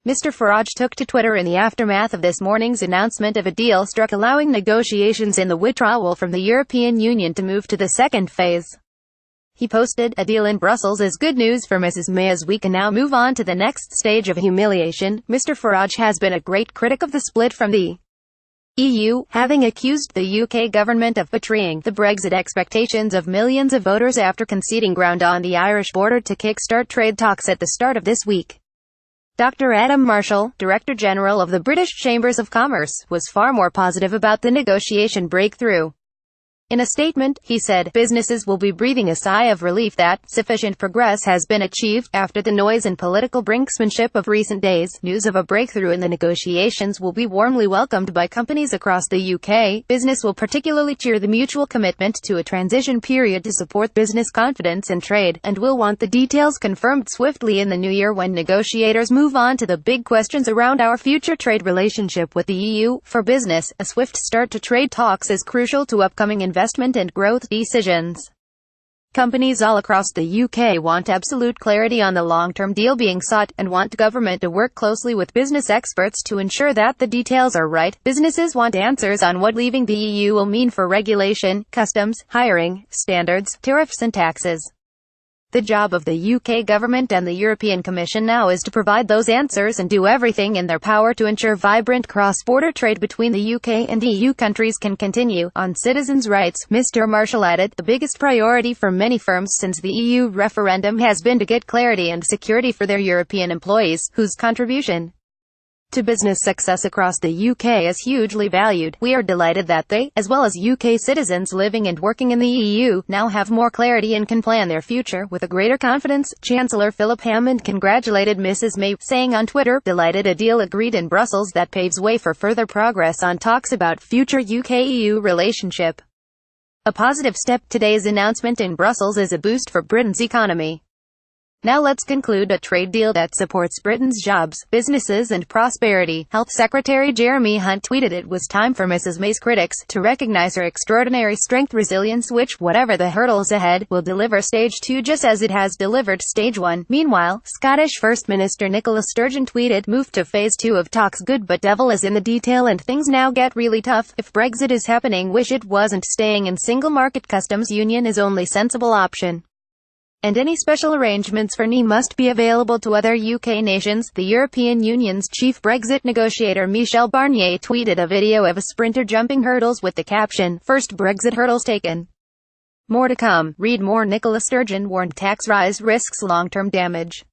Mr. Farage took to Twitter in the aftermath of this morning's announcement of a deal struck allowing negotiations in the withdrawal from the European Union to move to the second phase. He posted, "A deal in Brussels is good news for Mrs. May as we can now move on to the next stage of humiliation." Mr. Farage has been a great critic of the split from the EU, having accused the UK government of betraying the Brexit expectations of millions of voters after conceding ground on the Irish border to kickstart trade talks at the start of this week. Dr. Adam Marshall, Director General of the British Chambers of Commerce, was far more positive about the negotiation breakthrough. In a statement, he said, "Businesses will be breathing a sigh of relief that sufficient progress has been achieved. After the noise and political brinksmanship of recent days, news of a breakthrough in the negotiations will be warmly welcomed by companies across the UK. Business will particularly cheer the mutual commitment to a transition period to support business confidence and trade, and will want the details confirmed swiftly in the new year when negotiators move on to the big questions around our future trade relationship with the EU. For business, a swift start to trade talks is crucial to upcoming investment and growth decisions. Companies all across the UK want absolute clarity on the long-term deal being sought, and want government to work closely with business experts to ensure that the details are right. Businesses want answers on what leaving the EU will mean for regulation, customs, hiring, standards, tariffs and taxes. The job of the UK government and the European Commission now is to provide those answers and do everything in their power to ensure vibrant cross-border trade between the UK and EU countries can continue. On citizens' rights, Mr. Marshall added, "The biggest priority for many firms since the EU referendum has been to get clarity and security for their European employees, whose contribution to business success across the UK is hugely valued. We are delighted that they, as well as UK citizens living and working in the EU, now have more clarity and can plan their future with a greater confidence." Chancellor Philip Hammond congratulated Mrs. May, saying on Twitter, "Delighted a deal agreed in Brussels that paves way for further progress on talks about future UK-EU relationship. A positive step. Today's announcement in Brussels is a boost for Britain's economy. Now let's conclude a trade deal that supports Britain's jobs, businesses and prosperity." Health Secretary Jeremy Hunt tweeted it was time for Mrs. May's critics to recognize her extraordinary strength, resilience, which, whatever the hurdles ahead, will deliver stage 2 just as it has delivered stage 1. Meanwhile, Scottish First Minister Nicola Sturgeon tweeted, "Move to phase 2 of talks good, but devil is in the detail and things now get really tough. If Brexit is happening, wish it wasn't. Staying in single market customs union is only sensible option. And any special arrangements for NE must be available to other UK nations." The European Union's chief Brexit negotiator Michel Barnier tweeted a video of a sprinter jumping hurdles with the caption, "First Brexit hurdles taken. More to come." Read more. Nicola Sturgeon warned tax rise risks long-term damage.